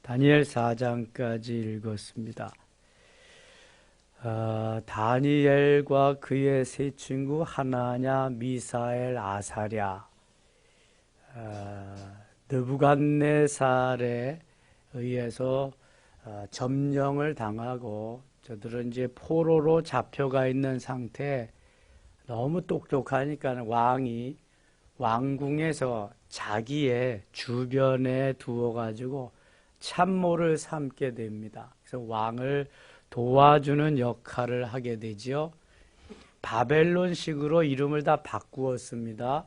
다니엘 4장까지 읽었습니다. 다니엘과 그의 세 친구 하나냐, 미사엘, 아사랴, 느부갓네살에 의해서 점령을 당하고 저들은 이제 포로로 잡혀가 있는 상태. 너무 똑똑하니까 왕이 왕궁에서 자기의 주변에 두어가지고 참모를 삼게 됩니다. 그래서 왕을 도와주는 역할을 하게 되지요. 바벨론식으로 이름을 다 바꾸었습니다.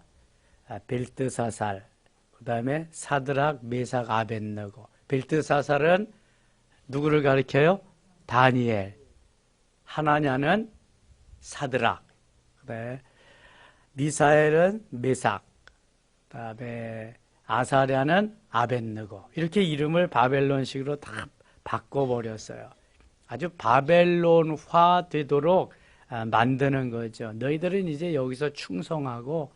벨드사살, 그 다음에 사드락, 메삭, 아벳느고. 벨드사살은 누구를 가리켜요? 다니엘. 하나냐는 사드락. 그다음에 미사엘은 메삭. 그다음에 아사랴는 아벳느고. 이렇게 이름을 바벨론식으로 다 바꿔버렸어요. 아주 바벨론화 되도록 만드는 거죠. 너희들은 이제 여기서 충성하고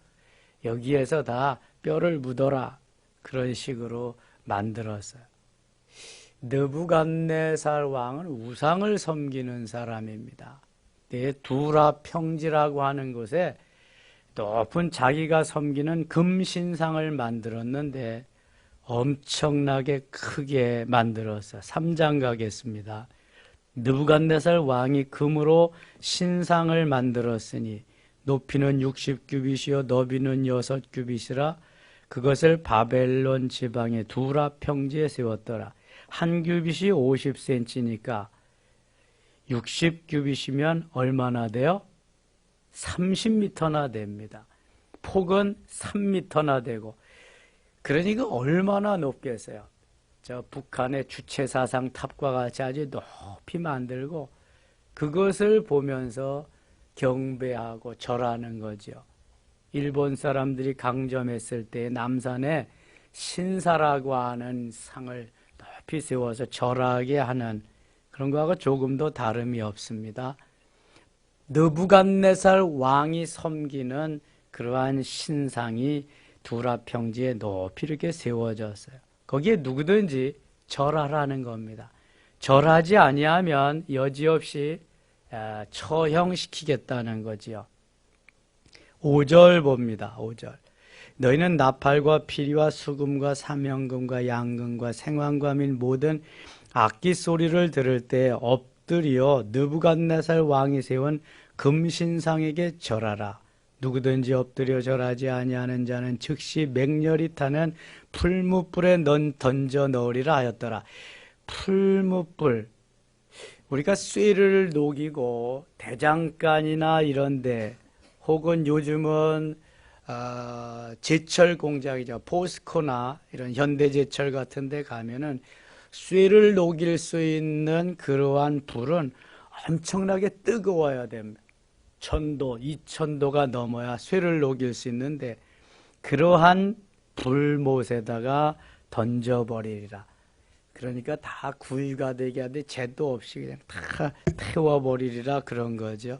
여기에서 다 뼈를 묻어라. 그런 식으로 만들었어요. 느부갓네살 왕은 우상을 섬기는 사람입니다. 두라 평지라고 하는 곳에 높은 자기가 섬기는 금신상을 만들었는데 엄청나게 크게 만들었어요. 3장 가겠습니다. 느부갓네살 왕이 금으로 신상을 만들었으니 높이는 60규빗이요 너비는 6규빗이라 그것을 바벨론 지방의 두라 평지에 세웠더라. 한 규빗이 50cm니까 60규빗이면 얼마나 돼요? 30m나 됩니다. 폭은 3m나 되고. 그러니까 얼마나 높겠어요. 저 북한의 주체사상 탑과 같이 아주 높이 만들고 그것을 보면서 경배하고 절하는 거죠. 일본 사람들이 강점했을 때 남산에 신사라고 하는 상을 높이 세워서 절하게 하는 그런 거하고 조금도 다름이 없습니다. 느부갓네살 왕이 섬기는 그러한 신상이 두라 평지에 높이 이렇게 세워졌어요. 거기에 누구든지 절하라는 겁니다. 절하지 아니하면 여지없이 처형시키겠다는 거지요. 5절 봅니다. 5절. 너희는 나팔과 피리와 수금과 사명금과 양금과 생황과 및 모든 악기 소리를 들을 때 엎드려 느부갓네살 왕이 세운 금신상에게 절하라. 누구든지 엎드려 절하지 아니하는 자는 즉시 맹렬히 타는 풀무불에 던져 넣으리라 하였더라. 풀무불, 우리가 쇠를 녹이고 대장간이나 이런데 혹은 요즘은 제철 공장이죠. 포스코나 이런 현대제철 같은 데 가면은 쇠를 녹일 수 있는 그러한 불은 엄청나게 뜨거워야 됩니다. 1000도, 2000도가 넘어야 쇠를 녹일 수 있는데 그러한 불못에다가 던져버리리라. 그러니까 다 구이가 되게 하되 죄도 없이 그냥 다 태워버리리라 그런 거죠.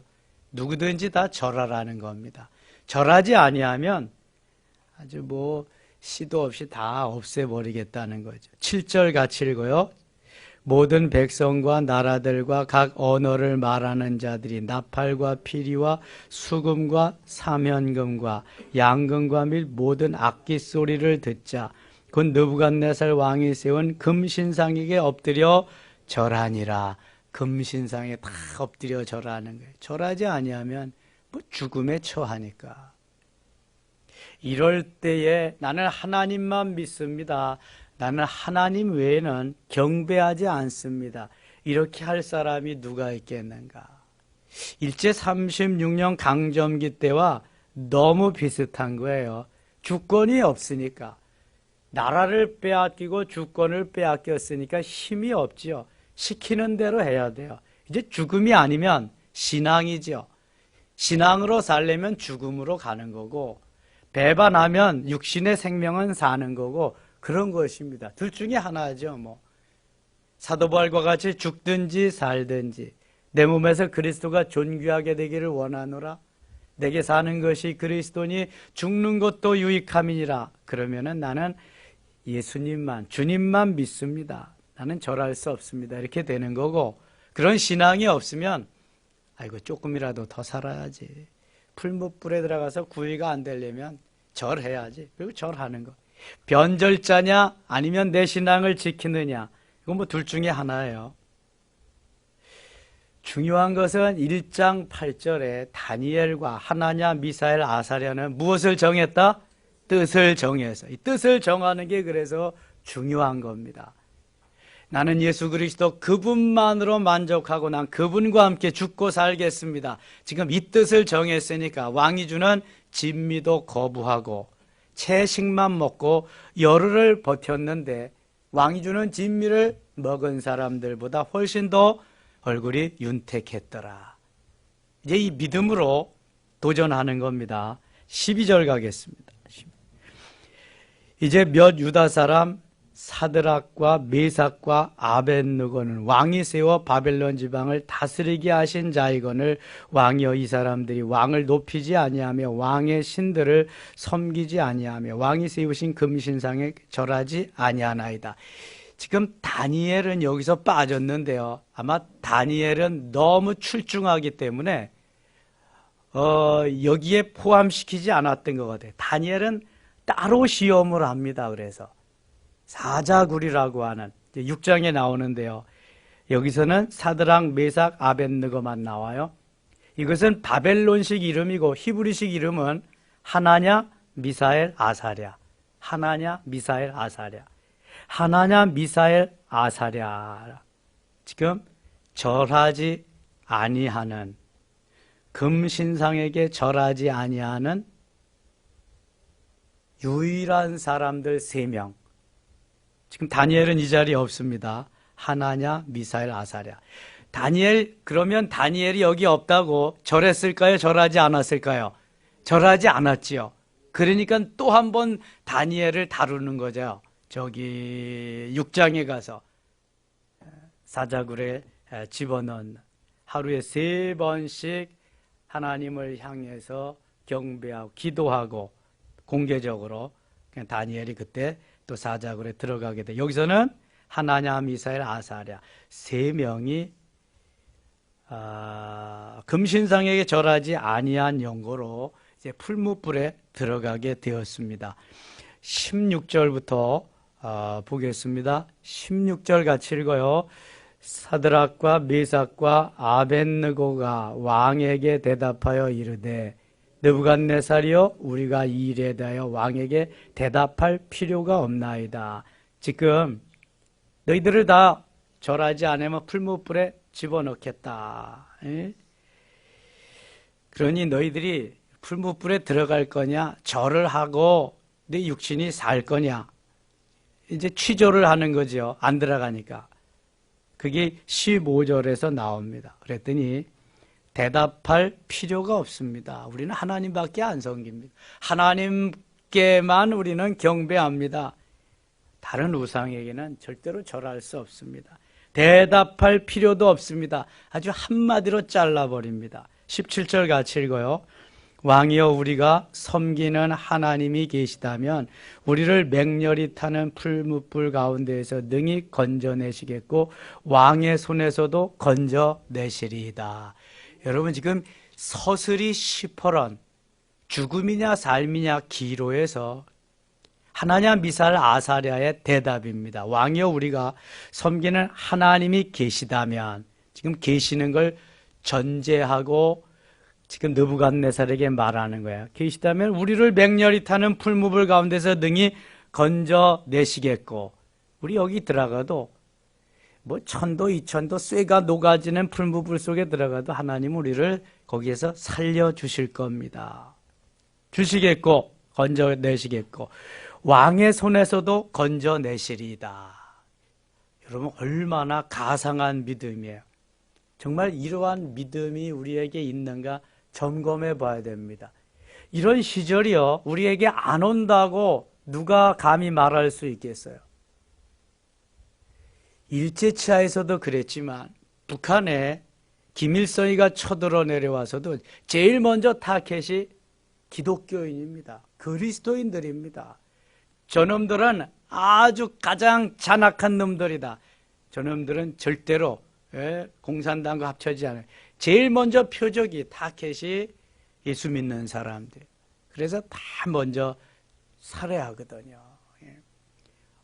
누구든지 다 절하라는 겁니다. 절하지 아니하면 아주 시도 없이 다 없애버리겠다는 거죠. 7절 같이 읽어요. 모든 백성과 나라들과 각 언어를 말하는 자들이 나팔과 피리와 수금과 사면금과 양금과 및 모든 악기 소리를 듣자 곧 느부갓네살 왕이 세운 금신상에게 엎드려 절하니라. 금신상에 다 엎드려 절하는 거예요. 절하지 아니하면 죽음에 처하니까. 이럴 때에 나는 하나님만 믿습니다. 나는 하나님 외에는 경배하지 않습니다. 이렇게 할 사람이 누가 있겠는가? 일제 36년 강점기 때와 너무 비슷한 거예요. 주권이 없으니까. 나라를 빼앗기고 주권을 빼앗겼으니까 힘이 없지요. 시키는 대로 해야 돼요. 이제 죽음이 아니면 신앙이죠. 신앙으로 살려면 죽음으로 가는 거고 배반하면 육신의 생명은 사는 거고 그런 것입니다. 둘 중에 하나죠. 사도 바울과 같이 죽든지 살든지 내 몸에서 그리스도가 존귀하게 되기를 원하노라. 내게 사는 것이 그리스도니 죽는 것도 유익함이니라. 그러면은 나는 예수님만, 주님만 믿습니다. 나는 절할 수 없습니다. 이렇게 되는 거고, 그런 신앙이 없으면 아이고 조금이라도 더 살아야지. 풀무불에 들어가서 구의가 안 되려면 절해야지. 그리고 절하는 거. 변절자냐 아니면 내 신앙을 지키느냐, 이건 뭐 둘 중에 하나예요. 중요한 것은 1장 8절에 다니엘과 하나냐 미사엘 아사랴는 무엇을 정했다? 뜻을 정해서. 이 뜻을 정하는 게 그래서 중요한 겁니다. 나는 예수 그리스도 그분만으로 만족하고 난 그분과 함께 죽고 살겠습니다. 지금 이 뜻을 정했으니까 왕이 주는 진미도 거부하고 채식만 먹고 열흘을 버텼는데 왕이 주는 진미를 먹은 사람들보다 훨씬 더 얼굴이 윤택했더라. 이제 이 믿음으로 도전하는 겁니다. 12절 가겠습니다. 이제 몇 유다 사람 사드락과 메삭과 아벳느고는 왕이 세워 바벨론 지방을 다스리게 하신 자이거늘 왕이여 이 사람들이 왕을 높이지 아니하며 왕의 신들을 섬기지 아니하며 왕이 세우신 금신상에 절하지 아니하나이다. 지금 다니엘은 여기서 빠졌는데요. 아마 다니엘은 너무 출중하기 때문에 여기에 포함시키지 않았던 것 같아요. 다니엘은 따로 시험을 합니다. 그래서 사자굴이라고 하는 6장에 나오는데요. 여기서는 사드락, 메삭, 아벳느고만 나와요. 이것은 바벨론식 이름이고 히브리식 이름은 하나냐, 미사엘, 아사랴. 하나냐, 미사엘, 아사랴. 하나냐, 미사엘, 아사랴. 지금 절하지 아니하는, 금신상에게 절하지 아니하는 유일한 사람들 3명. 지금 다니엘은 이 자리에 없습니다. 하나냐, 미사엘, 아사랴. 다니엘, 그러면 다니엘이 여기 없다고 절했을까요? 절하지 않았을까요? 절하지 않았지요. 그러니까 또 한 번 다니엘을 다루는 거죠. 저기 6장에 가서 사자굴에 집어넣은, 하루에 3번씩 하나님을 향해서 경배하고 기도하고 공개적으로 다니엘이 그때 또 사자굴에 들어가게 돼. 여기서는 하나냐, 미사엘, 아사랴 3명이 금신상에게 절하지 아니한 연고로 이제 풀무불에 들어가게 되었습니다. 16절부터 보겠습니다. 16절 같이 읽어요. 사드락과 메삭과 아벳느고가 왕에게 대답하여 이르되 느부갓네살이여 우리가 이 일에 대하여 왕에게 대답할 필요가 없나이다. 지금 너희들을 다 절하지 않으면 풀무불에 집어넣겠다. 그러니 너희들이 풀무불에 들어갈 거냐, 절을 하고 네 육신이 살 거냐, 이제 취조를 하는 거죠. 안 들어가니까. 그게 15절에서 나옵니다. 그랬더니 대답할 필요가 없습니다. 우리는 하나님밖에 안 섬깁니다. 하나님께만 우리는 경배합니다. 다른 우상에게는 절대로 절할 수 없습니다. 대답할 필요도 없습니다. 아주 한마디로 잘라버립니다. 17절 같이 읽어요. 왕이여 우리가 섬기는 하나님이 계시다면 우리를 맹렬히 타는 풀무불 가운데에서 능히 건져내시겠고 왕의 손에서도 건져내시리이다. 여러분 지금 서슬이 시퍼런 죽음이냐 삶이냐 기로에서 하나냐 미사엘 아사랴의 대답입니다. 왕이여 우리가 섬기는 하나님이 계시다면, 지금 계시는 걸 전제하고 지금 느부갓네살에게 말하는 거예요. 계시다면 우리를 맹렬히 타는 풀무불 가운데서 능히 건져내시겠고, 우리 여기 들어가도 뭐 천도 이천도 쇠가 녹아지는 풀무불 속에 들어가도 하나님 우리를 거기에서 살려주실 겁니다. 주시겠고 건져내시겠고 왕의 손에서도 건져내시리이다. 여러분 얼마나 가상한 믿음이에요. 정말 이러한 믿음이 우리에게 있는가 점검해 봐야 됩니다. 이런 시절이요 우리에게 안 온다고 누가 감히 말할 수 있겠어요? 일제치하에서도 그랬지만 북한에 김일성이가 쳐들어 내려와서도 제일 먼저 타켓이 기독교인입니다. 그리스도인들입니다. 저놈들은 아주 가장 잔악한 놈들이다. 저놈들은 절대로 공산당과 합쳐지지 않아요. 제일 먼저 표적이 타켓이 예수 믿는 사람들. 그래서 다 먼저 살아야 하거든요.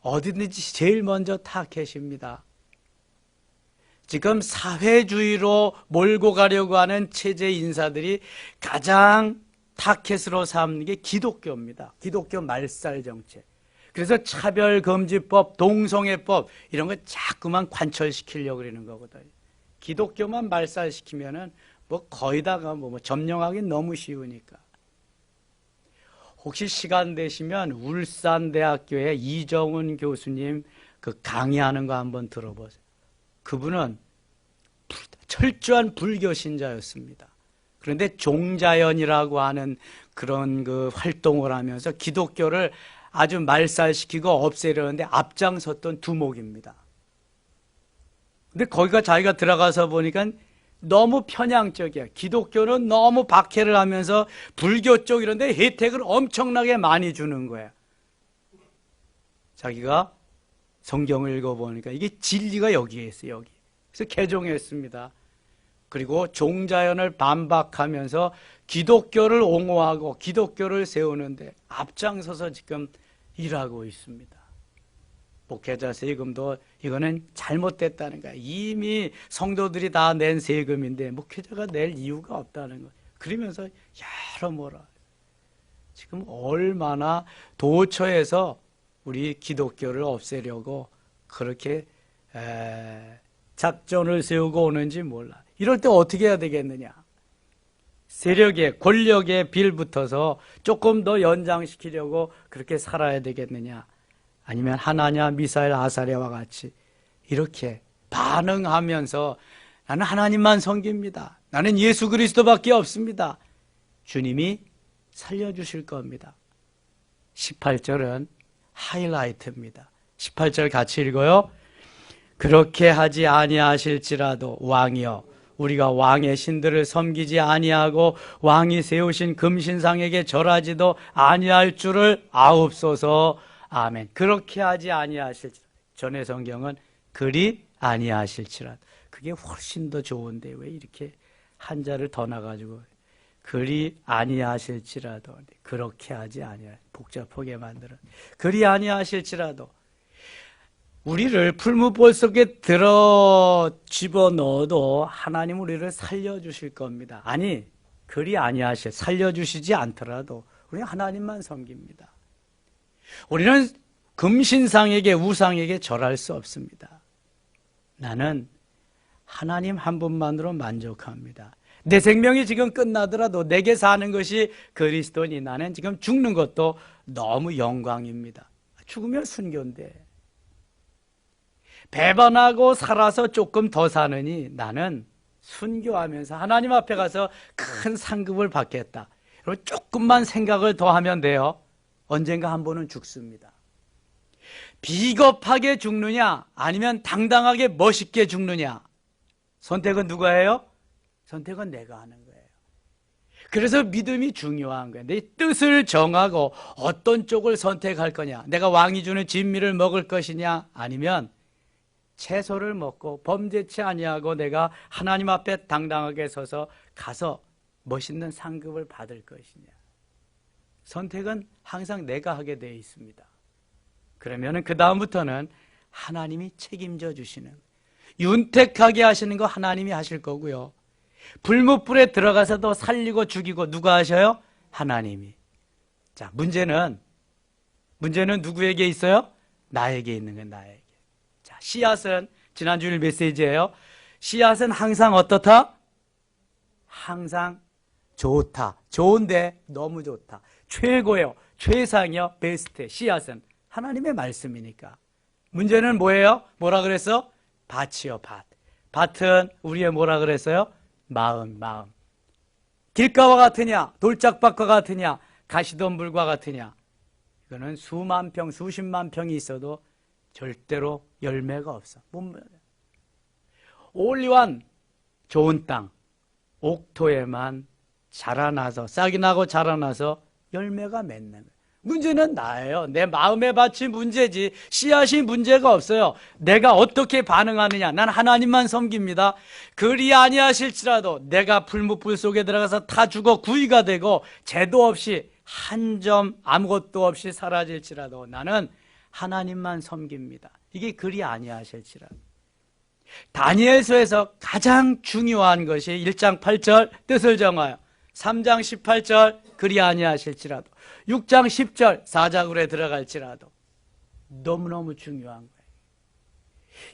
어디든지 제일 먼저 타켓입니다. 지금 사회주의로 몰고 가려고 하는 체제 인사들이 가장 타켓으로 삼는 게 기독교입니다. 기독교 말살 정책. 그래서 차별금지법, 동성애법 이런 거 자꾸만 관철시키려고 그러는 거거든요. 기독교만 말살시키면은 뭐 거의 다가 뭐 점령하기 너무 쉬우니까. 혹시 시간 되시면 울산대학교의 이정훈 교수님 그 강의하는 거 한번 들어보세요. 그분은 철저한 불교 신자였습니다. 그런데 종자연이라고 하는 그런 그 활동을 하면서 기독교를 아주 말살시키고 없애려는데 앞장섰던 두목입니다. 근데 거기가 자기가 들어가서 보니까 너무 편향적이야. 기독교는 너무 박해를 하면서 불교 쪽 이런 데 혜택을 엄청나게 많이 주는 거야. 자기가 성경을 읽어보니까 이게 진리가 여기에 있어요. 여기. 그래서 개종했습니다. 그리고 종자연을 반박하면서 기독교를 옹호하고 기독교를 세우는데 앞장서서 지금 일하고 있습니다. 목회자 세금도 이거는 잘못됐다는 거야. 이미 성도들이 다 낸 세금인데 목회자가 낼 이유가 없다는 거야. 그러면서 여러모로 지금 얼마나 도처에서 우리 기독교를 없애려고 그렇게 작전을 세우고 오는지 몰라. 이럴 때 어떻게 해야 되겠느냐? 세력에, 권력에 빌붙어서 조금 더 연장시키려고 그렇게 살아야 되겠느냐? 아니면 하나냐, 미사엘, 아사랴와 같이 이렇게 반응하면서 나는 하나님만 섬깁니다. 나는 예수 그리스도밖에 없습니다. 주님이 살려주실 겁니다. 18절은 하이라이트입니다. 18절 같이 읽어요. 그렇게 하지 아니하실지라도 왕이여 우리가 왕의 신들을 섬기지 아니하고 왕이 세우신 금신상에게 절하지도 아니할 줄을 아옵소서. 아멘. 그렇게 하지 아니하실지라도. 전의 성경은 그리 아니하실지라도. 그게 훨씬 더 좋은데 왜 이렇게 한자를 더 나가지고 그리 아니하실지라도. 그렇게 하지 아니하. 복잡하게 만들어. 그리 아니하실지라도. 우리를 풀무볼 속에 들어 집어넣어도 하나님 우리를 살려주실 겁니다. 아니, 그리 아니하실, 살려주시지 않더라도 우리 하나님만 섬깁니다. 우리는 금신상에게, 우상에게 절할 수 없습니다. 나는 하나님 한 분만으로 만족합니다. 내 생명이 지금 끝나더라도 내게 사는 것이 그리스도니 나는 지금 죽는 것도 너무 영광입니다. 죽으면 순교인데. 배반하고 살아서 조금 더 사느니 나는 순교하면서 하나님 앞에 가서 큰 상급을 받겠다. 그리고 조금만 생각을 더 하면 돼요. 언젠가 한 번은 죽습니다. 비겁하게 죽느냐 아니면 당당하게 멋있게 죽느냐. 선택은 누가 해요? 선택은 내가 하는 거예요. 그래서 믿음이 중요한 거예요. 내 뜻을 정하고 어떤 쪽을 선택할 거냐. 내가 왕이 주는 진미를 먹을 것이냐 아니면 채소를 먹고 범죄치 아니하고 내가 하나님 앞에 당당하게 서서 가서 멋있는 상급을 받을 것이냐. 선택은 항상 내가 하게 되어 있습니다. 그러면 그 다음부터는 하나님이 책임져 주시는, 윤택하게 하시는 거 하나님이 하실 거고요. 불못불에 들어가서도 살리고 죽이고 누가 하셔요? 하나님이. 자, 문제는 누구에게 있어요? 나에게 있는 건 나에게. 자, 씨앗은 지난주일 메시지예요. 씨앗은 항상 어떻다? 항상 좋다. 좋은데 너무 좋다. 최고예요. 최상이요. 베스트. 씨앗은 하나님의 말씀이니까. 문제는 뭐예요? 뭐라 그랬어? 밭이요, 밭. 밭은 우리의 뭐라 그랬어요? 마음. 길가와 같으냐? 돌짝밭과 같으냐? 가시덤불과 같으냐? 이거는 수만 평, 수십만 평이 있어도 절대로 열매가 없어. 올리완 좋은 땅, 옥토에만 자라나서 싹이 나고 자라나서 열매가 맺는 거예요. 문제는 나예요. 내 마음의 밭이 문제지 씨앗이 문제가 없어요. 내가 어떻게 반응하느냐. 난 하나님만 섬깁니다. 그리 아니하실지라도 내가 불못불 속에 들어가서 타 죽어 구이가 되고 죄도 없이 한 점 아무것도 없이 사라질지라도 나는 하나님만 섬깁니다. 이게 그리 아니하실지라도. 다니엘서에서 가장 중요한 것이 1장 8절 뜻을 정하여, 3장 18절 그리 아니하실지라도, 6장 10절 사자굴에 들어갈지라도. 너무너무 중요한 거예요.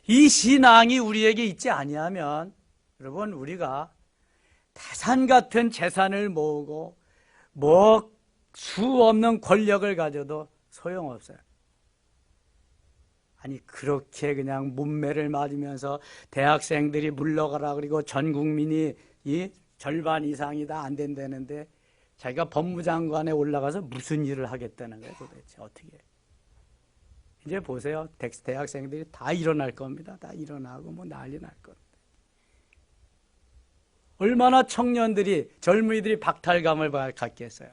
이 신앙이 우리에게 있지 아니하면 여러분 우리가 태산 같은 재산을 모으고 뭐 수 없는 권력을 가져도 소용없어요. 아니 그렇게 그냥 문매를 맞으면서 대학생들이 물러가라 그리고 전 국민이 이 절반 이상이 다 안 된다는데 자기가 법무장관에 올라가서 무슨 일을 하겠다는 거예요 도대체. 어떻게. 이제 보세요. 대학생들이 다 일어날 겁니다. 다 일어나고 뭐 난리 날 겁니다. 얼마나 청년들이 젊은이들이 박탈감을 갖겠어요.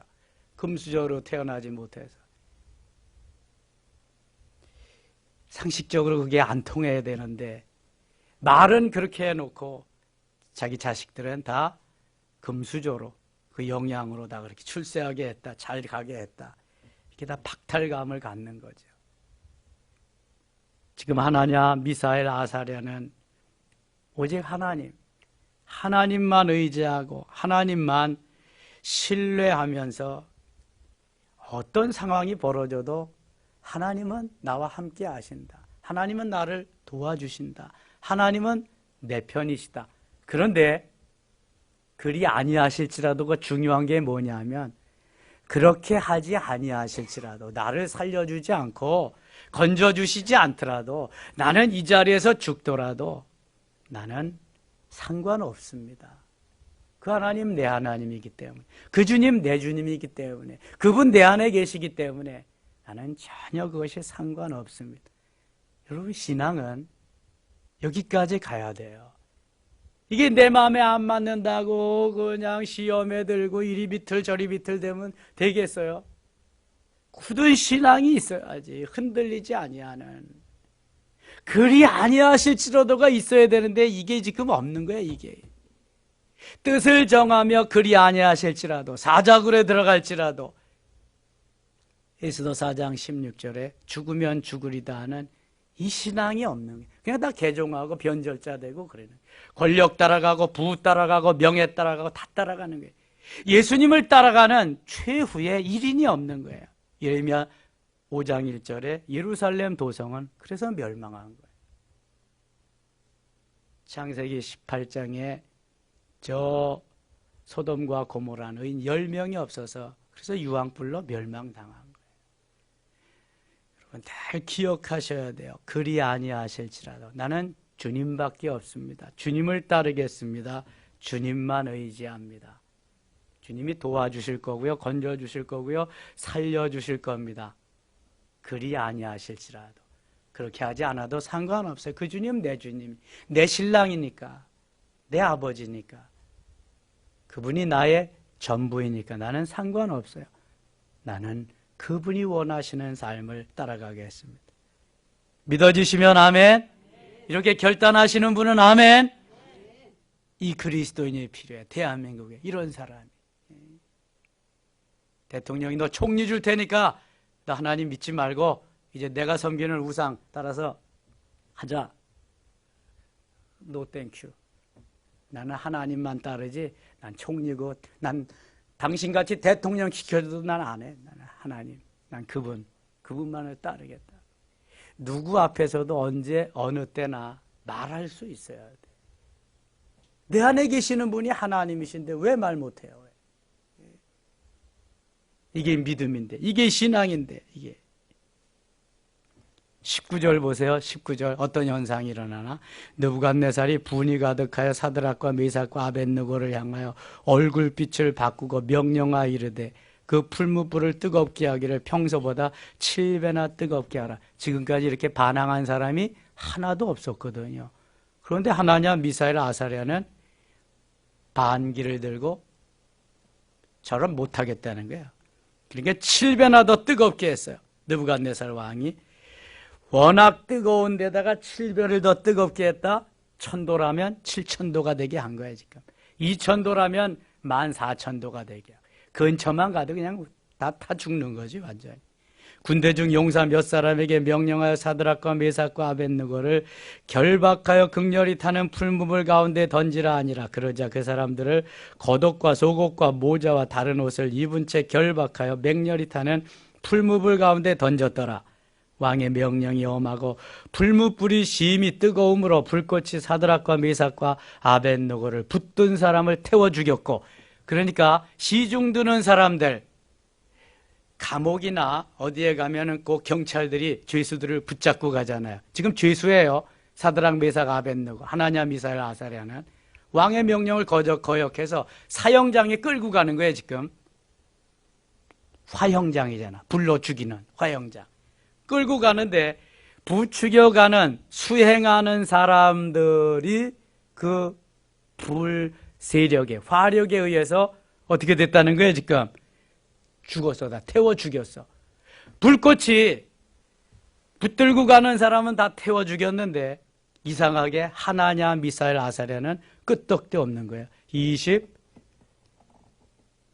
금수저로 태어나지 못해서. 상식적으로 그게 안 통해야 되는데 말은 그렇게 해놓고 자기 자식들은 다 금수저로 그 영향으로 다 그렇게 출세하게 했다, 잘 가게 했다, 이렇게 다 박탈감을 갖는 거죠. 지금 하나냐 미사엘 아사랴는 오직 하나님만 의지하고 하나님만 신뢰하면서 어떤 상황이 벌어져도 하나님은 나와 함께 하신다. 하나님은 나를 도와주신다. 하나님은 내 편이시다. 그런데 그리 아니하실지라도가 중요한 게 뭐냐면 그렇게 하지 아니하실지라도 나를 살려주지 않고 건져주시지 않더라도 나는 이 자리에서 죽더라도 나는 상관없습니다. 그 하나님 내 하나님이기 때문에, 그 주님 내 주님이기 때문에, 그분 내 안에 계시기 때문에 나는 전혀 그것이 상관없습니다. 여러분 신앙은 여기까지 가야 돼요. 이게 내 마음에 안 맞는다고 그냥 시험에 들고 이리 비틀 저리 비틀 되면 되겠어요? 굳은 신앙이 있어야지. 흔들리지 아니하는. 그리 아니하실지라도가 있어야 되는데 이게 지금 없는 거예요. 이게 뜻을 정하며 그리 아니하실지라도 사자굴에 들어갈지라도. 에스더 4장 16절에 죽으면 죽으리다 하는 이 신앙이 없는 거예요. 그냥 다 개종하고 변절자 되고 그러는, 권력 따라가고 부 따라가고 명예 따라가고 다 따라가는 거예요. 예수님을 따라가는 최후의 1인이 없는 거예요. 예레미야 5장 1절에 예루살렘 도성은 그래서 멸망한 거예요. 창세기 18장에 저 소돔과 고모라는 의인 10명이 없어서 그래서 유황불로 멸망당한 거예요. 여러분 잘 기억하셔야 돼요. 그리 아니하실지라도 나는 주님밖에 없습니다. 주님을 따르겠습니다. 주님만 의지합니다. 주님이 도와주실 거고요, 건져주실 거고요, 살려주실 겁니다. 그리 아니하실지라도. 그렇게 하지 않아도 상관없어요. 그 주님 내 주님, 내 신랑이니까, 내 아버지니까, 그분이 나의 전부이니까 나는 상관없어요. 나는 그분이 원하시는 삶을 따라가겠습니다. 믿어지시면 아멘. 이렇게 결단하시는 분은 아멘. 이 그리스도인이 필요해. 대한민국에 이런 사람이. 대통령이 너 총리 줄 테니까 너 하나님 믿지 말고 이제 내가 섬기는 우상 따라서 하자. 노 땡큐. 나는 하나님만 따르지 난 총리고 난 당신같이 대통령 시켜줘도 난 안 해. 나는 하나님, 난 그분만을 따르겠다. 누구 앞에서도 언제 어느 때나 말할 수 있어야 돼. 내 안에 계시는 분이 하나님이신데 왜 말 못해요? 이게 믿음인데, 이게 신앙인데, 이게. 19절 보세요. 19절 어떤 현상이 일어나나? 느부갓네살이 분이 가득하여 사드락과 메삭과 아벳느고를 향하여 얼굴빛을 바꾸고 명령하여 이르되 그 풀무불을 뜨겁게 하기를 평소보다 7배나 뜨겁게 하라. 지금까지 이렇게 반항한 사람이 하나도 없었거든요. 그런데 하나냐 미사엘 아사랴는 반기를 들고 저런 못하겠다는 거예요. 그러니까 7배나 더 뜨겁게 했어요. 느부갓네살 왕이. 워낙 뜨거운 데다가 7배를 더 뜨겁게 했다. 1000도라면 7000도가 되게 한 거예요, 지금. 2000도라면 14000도가 되게. 근처만 가도 그냥 다 타 죽는 거지, 완전히. 군대 중 용사 몇 사람에게 명령하여 사드락과 메삭과 아벳느고를 결박하여 극렬히 타는 풀무불 가운데 던지라 하니라. 그러자 그 사람들을 겉옷과 속옷과 모자와 다른 옷을 입은 채 결박하여 맹렬히 타는 풀무불 가운데 던졌더라. 왕의 명령이 엄하고 풀무불이 심히 뜨거움으로 불꽃이 사드락과 메삭과 아벳느고를 붙든 사람을 태워 죽였고, 그러니까 시중 드는 사람들, 감옥이나 어디에 가면은 꼭 경찰들이 죄수들을 붙잡고 가잖아요. 지금 죄수예요. 사드락, 메삭, 아벳느고, 하나냐, 미사엘, 아사랴는 왕의 명령을 거역해서 사형장에 끌고 가는 거예요. 지금 화형장이잖아. 불로 죽이는 화형장. 끌고 가는데 부추겨가는 수행하는 사람들이 그 불 세력에, 화력에 의해서 어떻게 됐다는 거예요. 지금 죽었어. 다 태워 죽였어. 불꽃이 붙들고 가는 사람은 다 태워 죽였는데 이상하게 하나냐, 미사엘, 아사랴는 끄떡도 없는 거예요.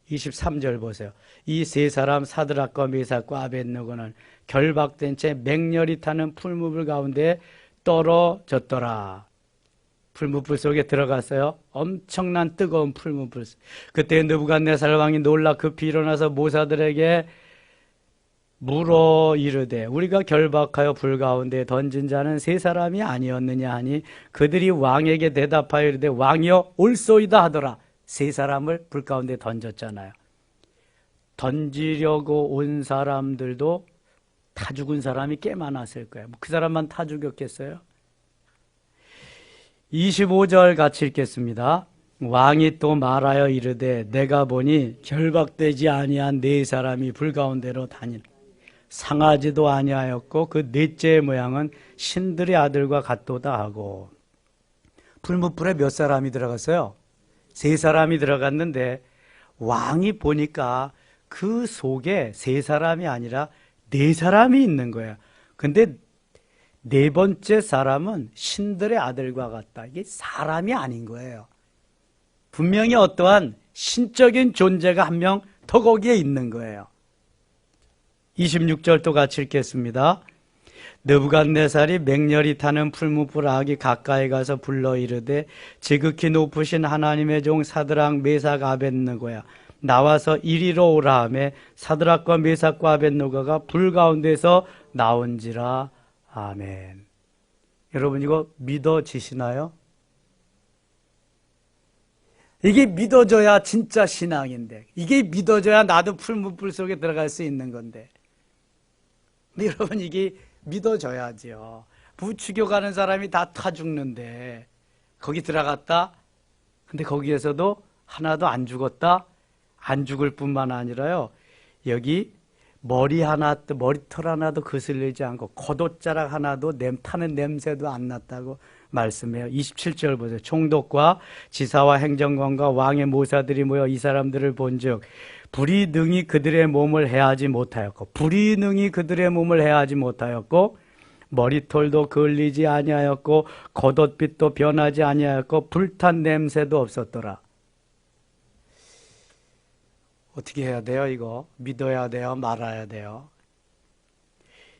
23절 보세요. 이 세 사람 사드락과 메삭과 아벳느고는 결박된 채 맹렬히 타는 풀무불 가운데 떨어졌더라. 풀무불 속에 들어갔어요. 엄청난 뜨거운 풀무불. 그때 느부갓네살 왕이 놀라 급히 일어나서 모사들에게 물어 이르되 우리가 결박하여 불 가운데 던진 자는 세 사람이 아니었느냐 하니 그들이 왕에게 대답하여 이르되 왕이여 옳소이다 하더라. 세 사람을 불 가운데 던졌잖아요. 던지려고 온 사람들도 타 죽은 사람이 꽤 많았을 거예요. 그 사람만 타 죽였겠어요? 25절 같이 읽겠습니다. 왕이 또 말하여 이르되 내가 보니 결박되지 아니한 네 사람이 불 가운데로 다니라. 상하지도 아니하였고 그 넷째의 모양은 신들의 아들과 같도다 하고. 풀무불에 몇 사람이 들어갔어요? 세 사람이 들어갔는데 왕이 보니까 그 속에 세 사람이 아니라 네 사람이 있는 거예요. 근데 네 번째 사람은 신들의 아들과 같다. 이게 사람이 아닌 거예요. 분명히 어떠한 신적인 존재가 한 명 더 거기에 있는 거예요. 26절 또 같이 읽겠습니다. 느부갓네살이 맹렬히 타는 풀무불 아기 가까이 가서 불러 이르되 지극히 높으신 하나님의 종 사드락, 메삭, 아벳느고야 나와서 이리로 오라 하매 사드락과 메삭과 아벳느고가 불 가운데서 나온지라. 아멘. 여러분 이거 믿어지시나요? 이게 믿어져야 진짜 신앙인데, 이게 믿어져야 나도 풀무불 속에 들어갈 수 있는 건데. 근데 여러분 이게 믿어져야죠. 부추겨가는 사람이 다 타 죽는데 거기 들어갔다? 근데 거기에서도 하나도 안 죽었다? 안 죽을 뿐만 아니라요, 여기 머리털 하나도 거슬리지 않고 겉옷자락 하나도 타는 냄새도 안 났다고 말씀해요. 27절 보세요. 총독과 지사와 행정관과 왕의 모사들이 모여 이 사람들을 본즉 불이 능히 그들의 몸을 해하지 못하였고 머리털도 걸리지 아니하였고 겉옷빛도 변하지 아니하였고 불탄 냄새도 없었더라. 어떻게 해야 돼요? 이거 믿어야 돼요? 말아야 돼요?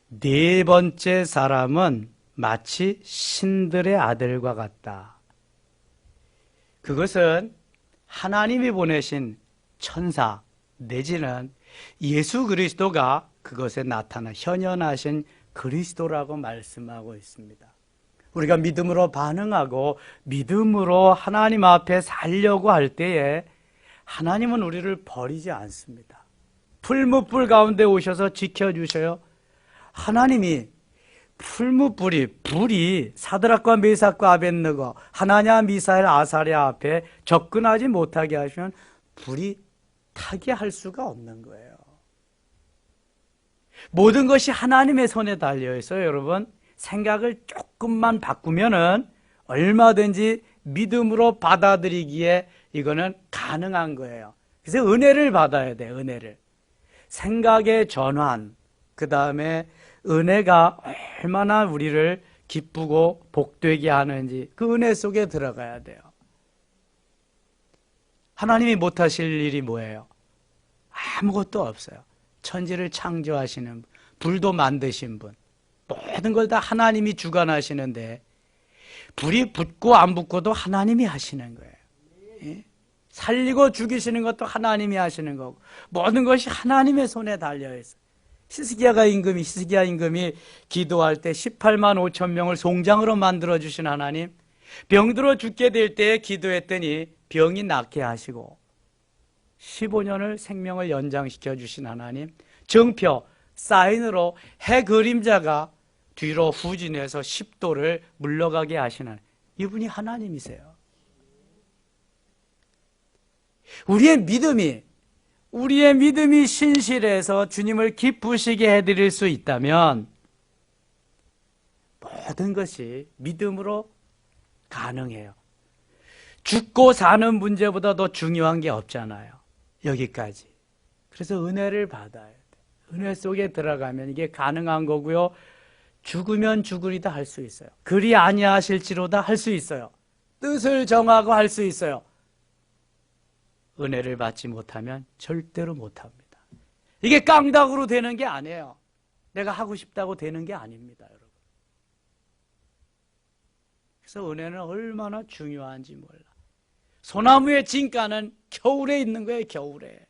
네 번째 사람은 마치 신들의 아들과 같다. 그것은 하나님이 보내신 천사 내지는 예수 그리스도가 그것에 나타나 현현하신 그리스도라고 말씀하고 있습니다. 우리가 믿음으로 반응하고 믿음으로 하나님 앞에 살려고 할 때에 하나님은 우리를 버리지 않습니다. 풀무불 가운데 오셔서 지켜주셔요. 하나님이 불이 사드락과 메삭과 아벳느고, 하나냐, 미사엘, 아사랴 앞에 접근하지 못하게 하시면 불이 타게 할 수가 없는 거예요. 모든 것이 하나님의 손에 달려 있어요. 여러분 생각을 조금만 바꾸면은 얼마든지 믿음으로 받아들이기에 이거는 가능한 거예요. 그래서 은혜를 받아야 돼. 은혜를. 생각의 전환, 그 다음에 은혜가 얼마나 우리를 기쁘고 복되게 하는지 그 은혜 속에 들어가야 돼요. 하나님이 못하실 일이 뭐예요? 아무것도 없어요. 천지를 창조하시는 분, 불도 만드신 분, 모든 걸 다 하나님이 주관하시는데 불이 붙고 안 붙고도 하나님이 하시는 거예요. 예? 살리고 죽이시는 것도 하나님이 하시는 거고 모든 것이 하나님의 손에 달려있어요. 히스기야 임금이 기도할 때 18만 5천 명을 송장으로 만들어주신 하나님, 병들어 죽게 될 때에 기도했더니 병이 낫게 하시고 15년을 생명을 연장시켜 주신 하나님, 정표, 사인으로 해 그림자가 뒤로 후진해서 10도를 물러가게 하시는 이분이 하나님이세요. 우리의 믿음이 신실해서 주님을 기쁘시게 해드릴 수 있다면 모든 것이 믿음으로 가능해요. 죽고 사는 문제보다 더 중요한 게 없잖아요. 여기까지. 그래서 은혜를 받아야 돼. 은혜 속에 들어가면 이게 가능한 거고요. 죽으면 죽으리다 할 수 있어요. 그리 아니하실지로다 할 수 있어요. 뜻을 정하고 할 수 있어요. 은혜를 받지 못하면 절대로 못합니다. 이게 깡다구로 되는 게 아니에요. 내가 하고 싶다고 되는 게 아닙니다, 여러분. 그래서 은혜는 얼마나 중요한지 몰라. 소나무의 진가는 겨울에 있는 거예요, 겨울에.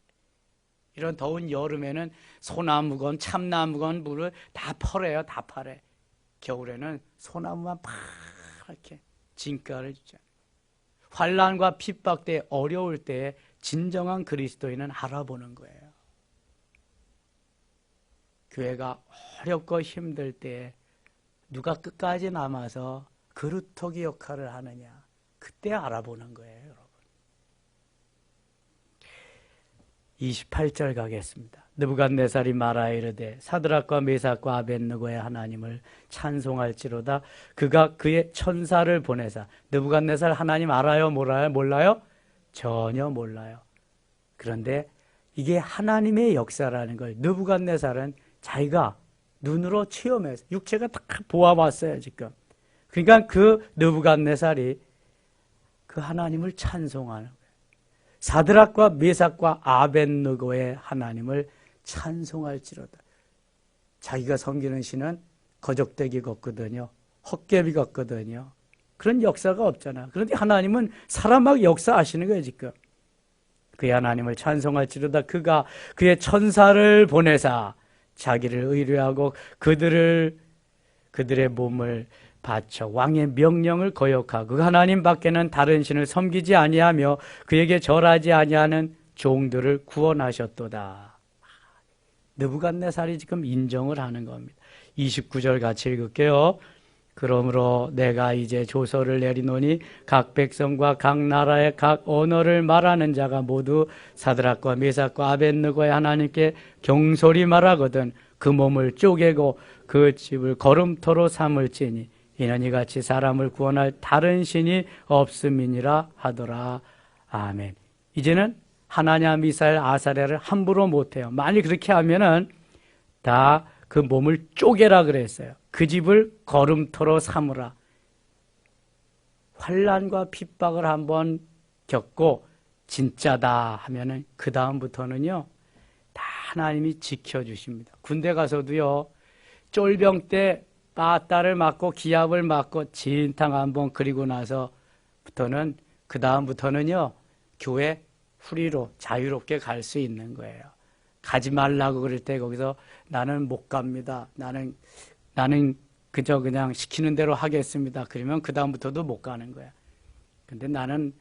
이런 더운 여름에는 소나무건 참나무건 물을 다 펄어요, 다 팔해. 겨울에는 소나무만 파랗게 진가를 주잖아요. 환난과 핍박 때, 어려울 때 진정한 그리스도인은 알아보는 거예요. 교회가 어렵고 힘들 때 누가 끝까지 남아서 그루터기 역할을 하느냐, 그때 알아보는 거예요, 여러분. 28절 가겠습니다. 느부갓네살이 말하여 이르되 사드락과 메삭과 아벳느고의 하나님을 찬송할지로다. 그가 그의 천사를 보내사. 느부갓네살 하나님 알아요? 몰라요? 전혀 몰라요. 그런데 이게 하나님의 역사라는 걸 느부갓네살은 자기가 눈으로 체험해서 육체가 다 보아봤어요, 지금. 그러니까 그 느부갓네살이 그 하나님을 찬송하는 거예요. 사드락과 메삭과 아벳느고의 하나님을 찬송할지로다. 자기가 섬기는 신은 거적대기 같거든요. 헛개비 같거든요. 그런 역사가 없잖아. 그런데 하나님은 사람하고 역사하시는 거예요, 지금. 그의 하나님을 찬송할지로다. 그가 그의 천사를 보내사 자기를 의뢰하고 그들의 몸을 바쳐 왕의 명령을 거역하고 그 하나님 밖에는 다른 신을 섬기지 아니하며 그에게 절하지 아니하는 종들을 구원하셨도다. 느부갓네살이 지금 인정을 하는 겁니다. 29절 같이 읽을게요. 그러므로 내가 이제 조서를 내리노니 각 백성과 각 나라의 각 언어를 말하는 자가 모두 사드락과 메삭과 아벳느고의 하나님께 경솔히 말하거든 그 몸을 쪼개고 그 집을 거름토로 삼을지니 이는 이같이 사람을 구원할 다른 신이 없음이니라 하더라. 아멘. 이제는 하나냐, 미사엘, 아사랴를 함부로 못해요. 만일 그렇게 하면은 다 그 몸을 쪼개라 그랬어요. 그 집을 거름토로 삼으라. 환난과 핍박을 한번 겪고 진짜다 하면은 그 다음부터는요 다 하나님이 지켜주십니다. 군대 가서도요 쫄병 때 빠따를 맞고 기압을 맞고 진탕 한번 그리고 나서부터는 그 다음부터는요 교회 후리로 자유롭게 갈 수 있는 거예요. 가지 말라고 그럴 때 거기서 나는 못 갑니다. 나는 그저 그냥 시키는 대로 하겠습니다. 그러면 그 다음부터도 못 가는 거야. 근데 나는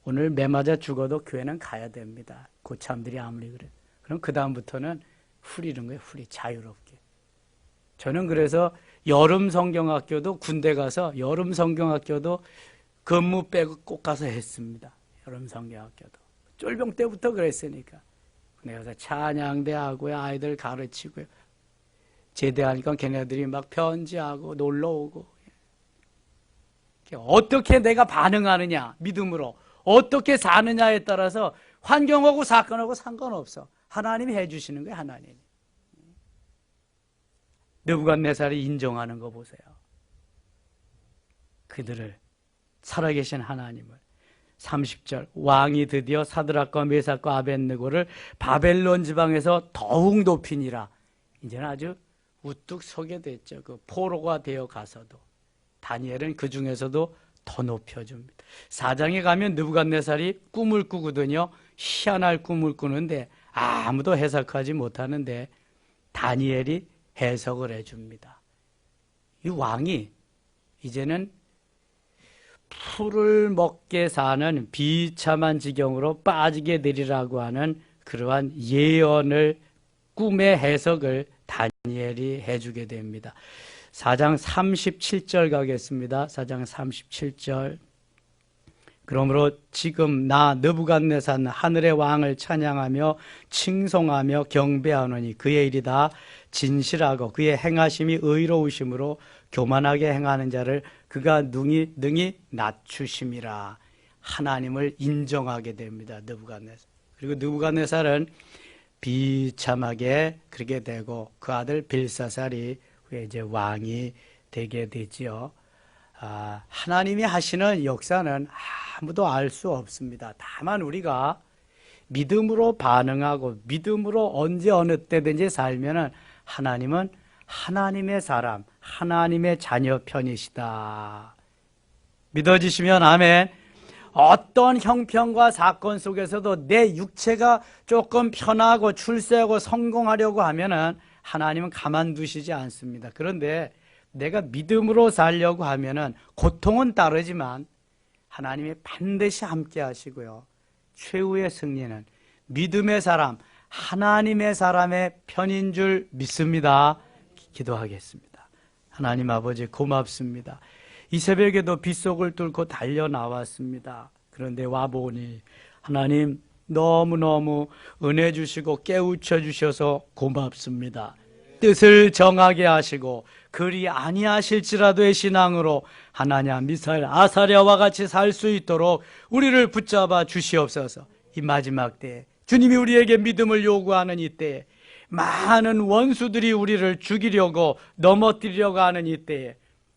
오늘 매 맞아 죽어도 교회는 가야 됩니다. 고참들이 아무리 그래. 그럼 그 다음부터는 후리는 거예요. 후리 자유롭게. 저는 그래서 여름 성경학교도 군대 가서 여름 성경학교도 근무 빼고 꼭 가서 했습니다. 여름 성경학교도. 쫄병 때부터 그랬으니까. 내가 찬양대하고요. 아이들 가르치고요. 제대하니까 걔네들이 막 편지하고 놀러 오고. 어떻게 내가 반응하느냐, 믿음으로. 어떻게 사느냐에 따라서 환경하고 사건하고 상관없어. 하나님이 해주시는 거예요. 하나님이. 느부갓네살이 인정하는 거 보세요. 그들을, 살아계신 하나님을. 30절, 왕이 드디어 사드락과 메삭과 아벳느고를 바벨론 지방에서 더욱 높이니라. 이제는 아주 우뚝 서게 됐죠. 그 포로가 되어 가서도. 다니엘은 그 중에서도 더 높여줍니다. 4장에 가면 느부갓네살이 꿈을 꾸거든요. 희한할 꿈을 꾸는데 아무도 해석하지 못하는데 다니엘이 해석을 해줍니다. 이 왕이 이제는 풀을 먹게 사는 비참한 지경으로 빠지게 되리라고 하는 그러한 예언을, 꿈의 해석을 다니엘이 해주게 됩니다. 4장 37절 가겠습니다. 4장 37절. 그러므로 지금 나 느부갓네살 하늘의 왕을 찬양하며 칭송하며 경배하노니 그의 일이 다 진실하고 그의 행하심이 의로우심으로 교만하게 행하는 자를 그가 능히 낮추심이라. 하나님을 인정하게 됩니다. 느부갓네살. 그리고 느부갓네살은 비참하게 그렇게 되고 그 아들 빌사살이 이제 왕이 되게 되지요. 하나님이 하시는 역사는 아무도 알 수 없습니다. 다만 우리가 믿음으로 반응하고 믿음으로 언제 어느 때든지 살면은 하나님은 하나님의 사람, 하나님의 자녀 편이시다. 믿어지시면 아멘. 어떤 형편과 사건 속에서도 내 육체가 조금 편하고 출세하고 성공하려고 하면은 하나님은 가만두시지 않습니다. 그런데 내가 믿음으로 살려고 하면은 고통은 따르지만 하나님이 반드시 함께 하시고요. 최후의 승리는 믿음의 사람, 하나님의 사람의 편인 줄 믿습니다. 기도하겠습니다. 하나님 아버지 고맙습니다. 이 새벽에도 빗속을 뚫고 달려 나왔습니다. 그런데 와보니 하나님 너무너무 은혜 주시고 깨우쳐 주셔서 고맙습니다. 뜻을 정하게 하시고 그리 아니하실지라도의 신앙으로 하나냐 미사엘 아사랴와 같이 살 수 있도록 우리를 붙잡아 주시옵소서. 이 마지막 때에 주님이 우리에게 믿음을 요구하는 이때에 많은 원수들이 우리를 죽이려고 넘어뜨리려고 하는 이때에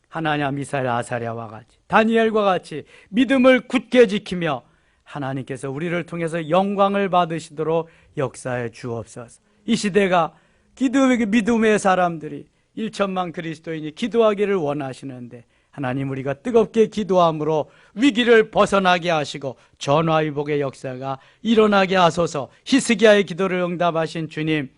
하나냐 미사엘 아사랴와 같이 다니엘과 같이 믿음을 굳게 지키며 하나님께서 우리를 통해서 영광을 받으시도록 역사해 주옵소서. 이 시대가 기도의 믿음의 사람들이 1천만 그리스도인이 기도하기를 원하시는데 하나님 우리가 뜨겁게 기도함으로 위기를 벗어나게 하시고 전화위복의 역사가 일어나게 하소서. 히스기야의 기도를 응답하신 주님,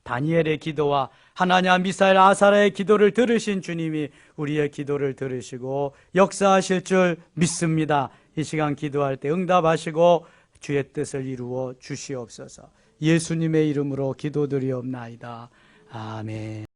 다니엘의 기도와 하나냐 미사엘 아사랴의 기도를 들으신 주님이 우리의 기도를 들으시고 역사하실 줄 믿습니다. 이 시간 기도할 때 응답하시고 주의 뜻을 이루어 주시옵소서. 예수님의 이름으로 기도드리옵나이다. 아멘.